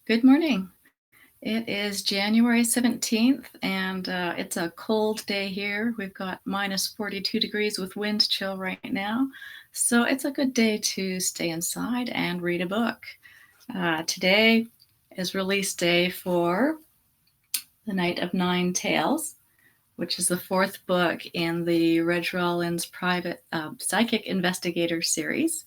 Good morning. It is January 17th, and it's a cold day here. We've got minus 42 degrees with wind chill right now. So it's a good day to stay inside and read a book. Today is release day for The Night of Nine Tales, which is the fourth book in the Reg Rawlins private psychic investigator series.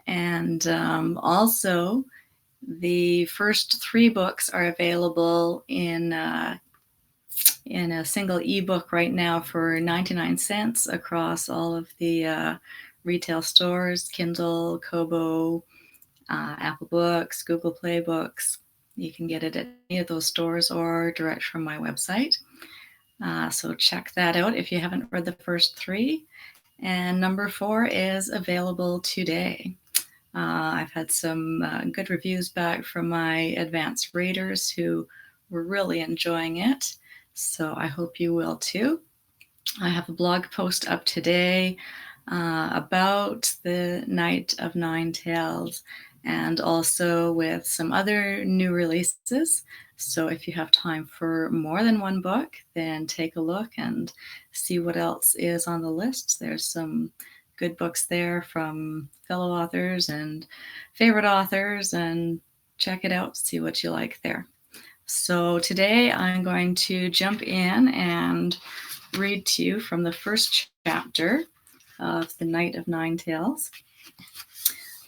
And also, the first three books are available in a single ebook right now for 99 cents across all of the retail stores: Kindle, Kobo, Apple Books, Google Play Books. You can get it at any of those stores or direct from my website. So check that out if you haven't read the first three. And number 4 is available today. I've had some good reviews back from my advanced readers who were really enjoying it, so I hope you will too. I have a blog post up today about the Night of Nine Tales, and also with some other new releases. So if you have time for more than one book, then take a look and see what else is on the list. There's some good books there from fellow authors and favorite authors, and check it out, see what you like there. So today I'm going to jump in and read to you from the first chapter of The Night of Nine Tales.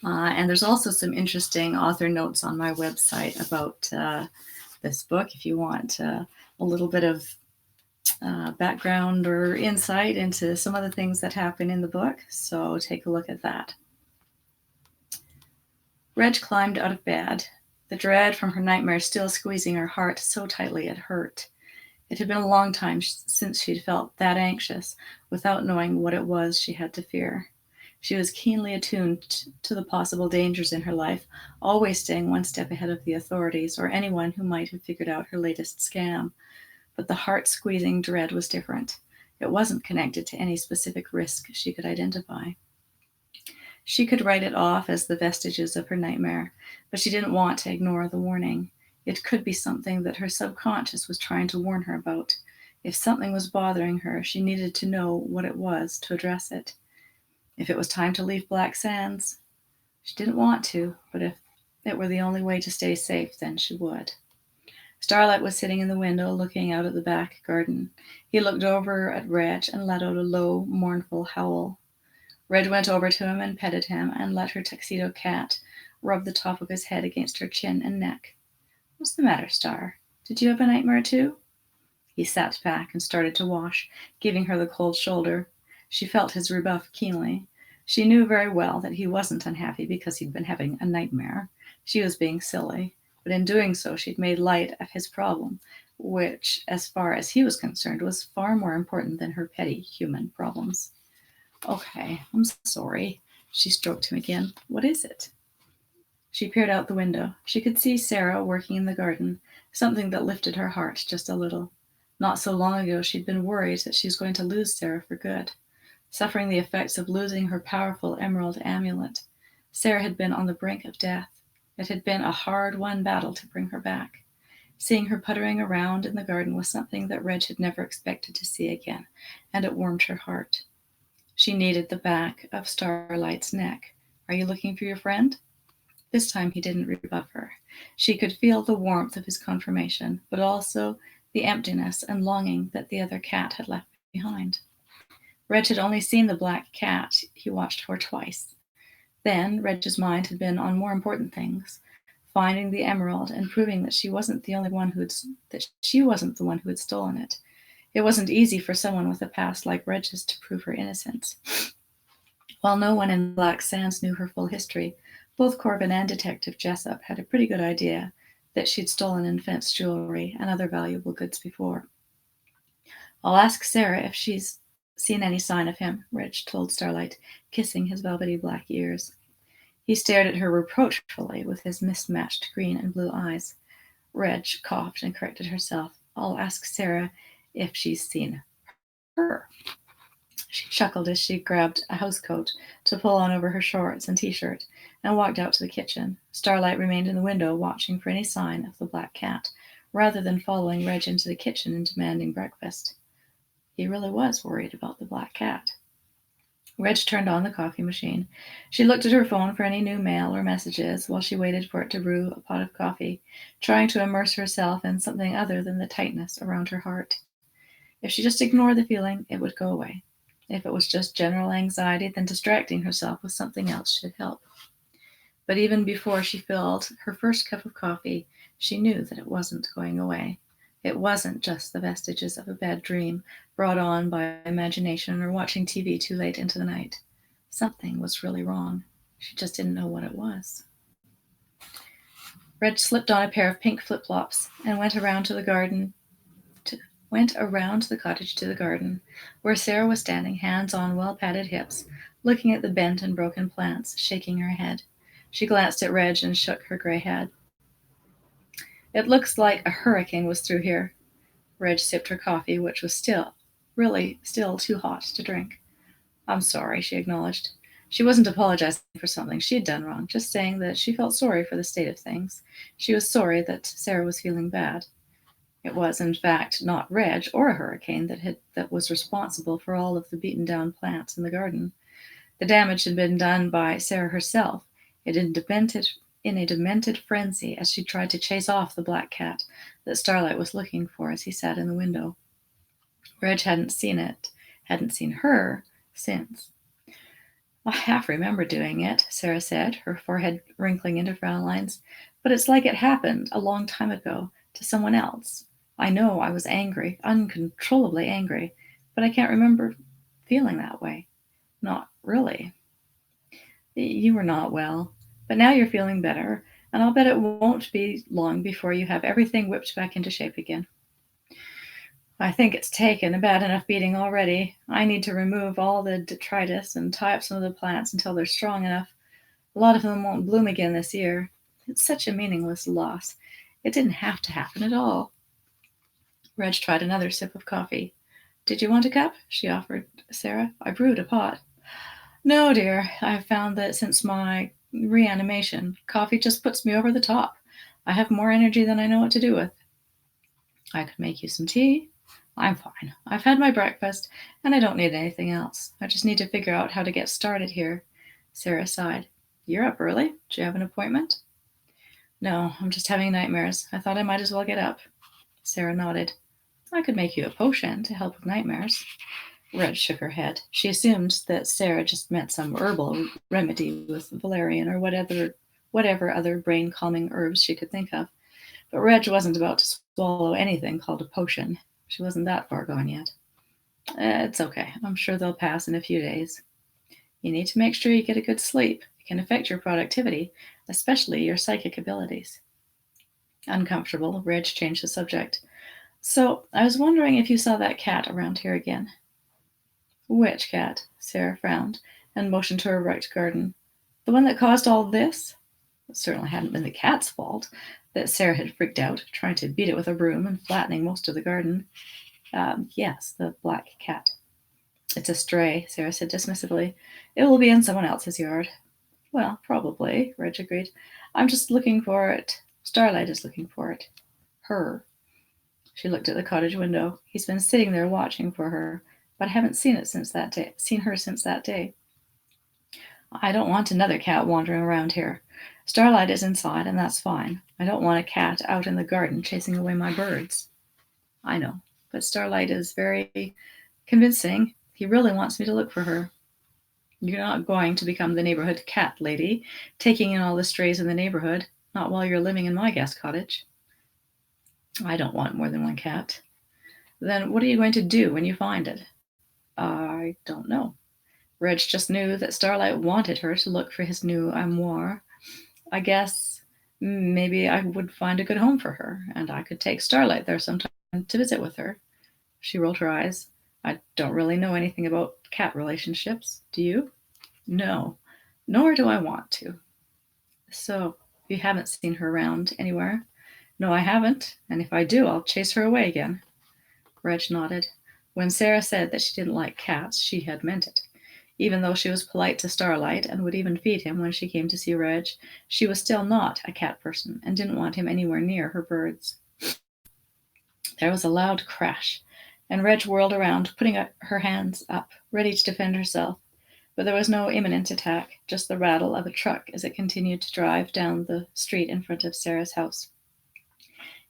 And there's also some interesting author notes on my website about this book if you want a little bit of background or insight into some of the things that happen in the book. So take a look at that. Reg climbed out of bed, the dread from her nightmare still squeezing her heart so tightly it hurt. It had been a long time since she'd felt that anxious without knowing what it was she had to fear. She was keenly attuned to the possible dangers in her life, always staying one step ahead of the authorities or anyone who might have figured out her latest scam. But the heart-squeezing dread was different. It wasn't connected to any specific risk she could identify. She could write it off as the vestiges of her nightmare, but she didn't want to ignore the warning. It could be something that her subconscious was trying to warn her about. If something was bothering her, she needed to know what it was to address it. If it was time to leave Black Sands, she didn't want to, but if it were the only way to stay safe, then she would. Starlight was sitting in the window looking out at the back garden. He looked over at Reg and let out a low, mournful howl. Reg went over to him and petted him and let her tuxedo cat rub the top of his head against her chin and neck. "What's the matter, Star? Did you have a nightmare too?" He sat back and started to wash, giving her the cold shoulder. She felt his rebuff keenly. She knew very well that he wasn't unhappy because he'd been having a nightmare. She was being silly, but in doing so she'd made light of his problem, which, as far as he was concerned, was far more important than her petty human problems. "Okay, I'm sorry." She stroked him again. "What is it?" She peered out the window. She could see Sarah working in the garden, something that lifted her heart just a little. Not so long ago she'd been worried that she was going to lose Sarah for good, suffering the effects of losing her powerful emerald amulet. Sarah had been on the brink of death. It had been a hard-won battle to bring her back. Seeing her puttering around in the garden was something that Reg had never expected to see again, and it warmed her heart. She kneaded the back of Starlight's neck. "Are you looking for your friend?" This time he didn't rebuff her. She could feel the warmth of his confirmation, but also the emptiness and longing that the other cat had left behind. Reg had only seen the black cat he watched for twice. Then Reg's mind had been on more important things, finding the emerald and proving that she wasn't the one who had stolen it. It wasn't easy for someone with a past like Reg's to prove her innocence. While no one in Black Sands knew her full history, both Corbin and Detective Jessup had a pretty good idea that she'd stolen infant's jewelry and other valuable goods before. "I'll ask Sarah if she's seen any sign of him," Reg told Starlight, kissing his velvety black ears. He stared at her reproachfully with his mismatched green and blue eyes. Reg coughed and corrected herself. "I'll ask Sarah if she's seen her." She chuckled as she grabbed a housecoat to pull on over her shorts and t-shirt and walked out to the kitchen. Starlight remained in the window watching for any sign of the black cat, rather than following Reg into the kitchen and demanding breakfast. He really was worried about the black cat. Reg turned on the coffee machine. She looked at her phone for any new mail or messages while she waited for it to brew a pot of coffee, trying to immerse herself in something other than the tightness around her heart. If she just ignored the feeling, it would go away. If it was just general anxiety, then distracting herself with something else should help. But even before she filled her first cup of coffee, she knew that it wasn't going away. It wasn't just the vestiges of a bad dream brought on by imagination or watching TV too late into the night. Something was really wrong. She just didn't know what it was. Reg slipped on a pair of pink flip-flops and went around the cottage to the garden, where Sarah was standing, hands on well-padded hips, looking at the bent and broken plants, shaking her head. She glanced at Reg and shook her gray head. It looks like a hurricane was through here. Reg sipped her coffee, which was still too hot to drink. I'm sorry, she acknowledged. She wasn't apologizing for something she'd done wrong, just saying that she felt sorry for the state of things. She was sorry that Sarah was feeling bad. It was, in fact, not Reg or a hurricane that was responsible for all of the beaten-down plants in the garden. The damage had been done by Sarah herself, in a demented frenzy as she tried to chase off the black cat that Starlight was looking for as he sat in the window. Reg hadn't seen her since. I half remember doing it, Sarah said, her forehead wrinkling into frown lines, but it's like it happened a long time ago to someone else. I know I was angry, uncontrollably angry, but I can't remember feeling that way. Not really. You were not well, but now you're feeling better, and I'll bet it won't be long before you have everything whipped back into shape again. I think it's taken a bad enough beating already. I need to remove all the detritus and tie up some of the plants until they're strong enough. A lot of them won't bloom again this year. It's such a meaningless loss. It didn't have to happen at all. Reg tried another sip of coffee. Did you want a cup? She offered Sarah. I brewed a pot. No, dear. I've found that since my reanimation, coffee just puts me over the top. I have more energy than I know what to do with. I could make you some tea. I'm fine. I've had my breakfast, and I don't need anything else. I just need to figure out how to get started here. Sarah sighed. You're up early? Do you have an appointment? No, I'm just having nightmares. I thought I might as well get up. Sarah nodded. I could make you a potion to help with nightmares. Reg shook her head. She assumed that Sarah just meant some herbal remedy with valerian or whatever other brain-calming herbs she could think of. But Reg wasn't about to swallow anything called a potion. She wasn't that far gone yet. It's okay. I'm sure they'll pass in a few days. You need to make sure you get a good sleep. It can affect your productivity, especially your psychic abilities. Uncomfortable, Reg changed the subject. So, I was wondering if you saw that cat around here again. Which cat? Sarah frowned and motioned to her wrecked garden. The one that caused all this? It certainly hadn't been the cat's fault that Sarah had freaked out, trying to beat it with a broom and flattening most of the garden. Yes, the black cat. It's a stray, Sarah said dismissively. It will be in someone else's yard. Well, probably, Reg agreed. I'm just looking for it. Starlight is looking for it. Her. She looked at the cottage window. He's been sitting there watching for her, but I haven't seen her since that day. I don't want another cat wandering around here. Starlight is inside, and that's fine. I don't want a cat out in the garden chasing away my birds. I know, but Starlight is very convincing. He really wants me to look for her. You're not going to become the neighborhood cat lady, taking in all the strays in the neighborhood, not while you're living in my guest cottage. I don't want more than one cat. Then what are you going to do when you find it? I don't know. Reg just knew that Starlight wanted her to look for his new amour. I guess maybe I would find a good home for her, and I could take Starlight there sometime to visit with her. She rolled her eyes. I don't really know anything about cat relationships. Do you? No, nor do I want to. So, you haven't seen her around anywhere? No, I haven't, and if I do, I'll chase her away again. Reg nodded. When Sarah said that she didn't like cats, she had meant it. Even though she was polite to Starlight and would even feed him when she came to see Reg, she was still not a cat person and didn't want him anywhere near her birds. There was a loud crash, and Reg whirled around, putting her hands up, ready to defend herself. But there was no imminent attack, just the rattle of a truck as it continued to drive down the street in front of Sarah's house.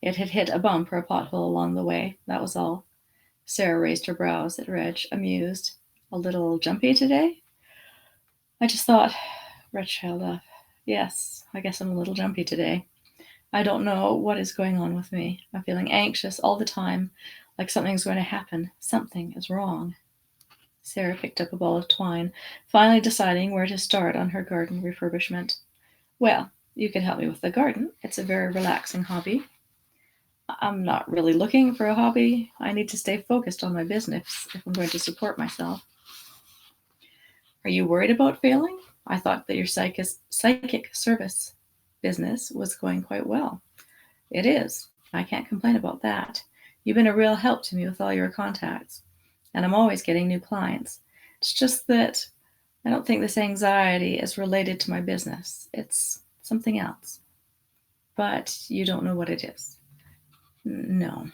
It had hit a bump or a pothole along the way, that was all. Sarah raised her brows at Reg, amused. A little jumpy today? I just thought, Reg trailed off. Yes, I guess I'm a little jumpy today. I don't know what is going on with me. I'm feeling anxious all the time, like something's going to happen. Something is wrong. Sarah picked up a ball of twine, finally deciding where to start on her garden refurbishment. Well, you could help me with the garden. It's a very relaxing hobby. I'm not really looking for a hobby. I need to stay focused on my business if I'm going to support myself. Are you worried about failing? I thought that your psychic service business was going quite well. It is. I can't complain about that. You've been a real help to me with all your contacts, and I'm always getting new clients. It's just that I don't think this anxiety is related to my business. It's something else. But you don't know what it is. No.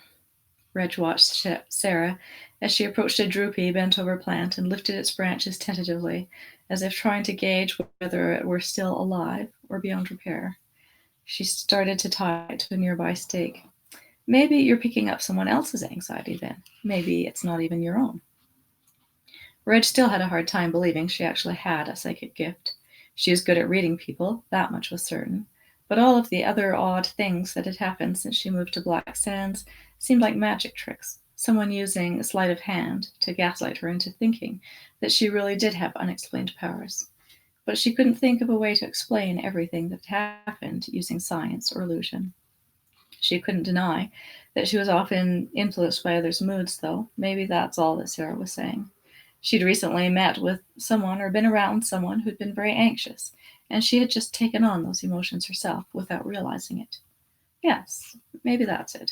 Reg watched Sarah as she approached a droopy, bent-over plant and lifted its branches tentatively, as if trying to gauge whether it were still alive or beyond repair. She started to tie it to a nearby stake. Maybe you're picking up someone else's anxiety then. Maybe it's not even your own. Reg still had a hard time believing she actually had a psychic gift. She was good at reading people, that much was certain. But all of the other odd things that had happened since she moved to Black Sands seemed like magic tricks, someone using a sleight of hand to gaslight her into thinking that she really did have unexplained powers. But she couldn't think of a way to explain everything that happened using science or illusion. She couldn't deny that she was often influenced by others' moods, though. Maybe that's all that Sarah was saying. She'd recently met with someone or been around someone who'd been very anxious, and she had just taken on those emotions herself without realizing it. Yes, maybe that's it.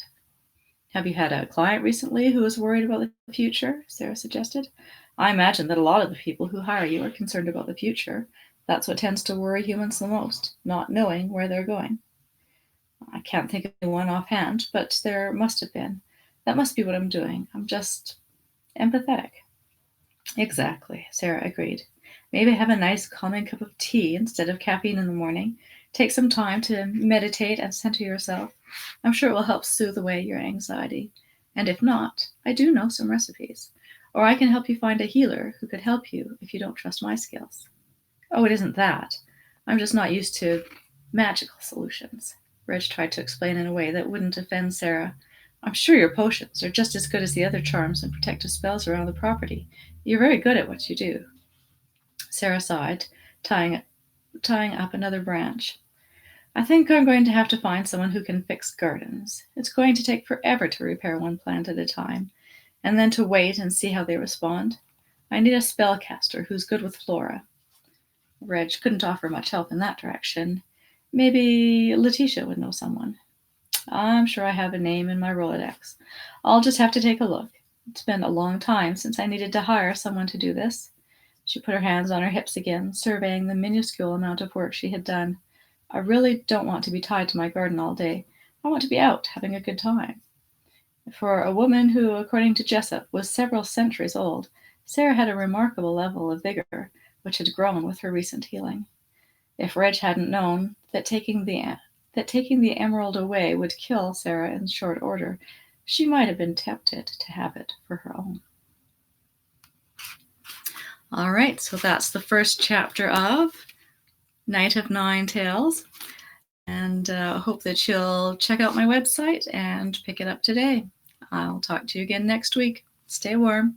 Have you had a client recently who was worried about the future? Sarah suggested. I imagine that a lot of the people who hire you are concerned about the future. That's what tends to worry humans the most, not knowing where they're going. I can't think of one offhand, but there must have been. That must be what I'm doing. I'm just empathetic. Exactly, Sarah agreed. Maybe have a nice calming cup of tea instead of caffeine in the morning. Take some time to meditate and center yourself. I'm sure it will help soothe away your anxiety. And if not, I do know some recipes. Or I can help you find a healer who could help you if you don't trust my skills. Oh, it isn't that. I'm just not used to magical solutions. Reg tried to explain in a way that wouldn't offend Sarah. I'm sure your potions are just as good as the other charms and protective spells around the property. You're very good at what you do. Sarah sighed, tying up another branch. I think I'm going to have to find someone who can fix gardens. It's going to take forever to repair one plant at a time, and then to wait and see how they respond. I need a spellcaster who's good with flora. Reg couldn't offer much help in that direction. Maybe Letitia would know someone. I'm sure I have a name in my Rolodex. I'll just have to take a look. It's been a long time since I needed to hire someone to do this. She put her hands on her hips again, surveying the minuscule amount of work she had done. I really don't want to be tied to my garden all day. I want to be out, having a good time. For a woman who, according to Jessup, was several centuries old, Sarah had a remarkable level of vigor, which had grown with her recent healing. If Reg hadn't known that taking the emerald away would kill Sarah in short order, she might have been tempted to have it for her own. All right, so that's the first chapter of Night of Nine Tales, and hope that you'll check out my website and pick it up today. I'll talk to you again next week. Stay warm.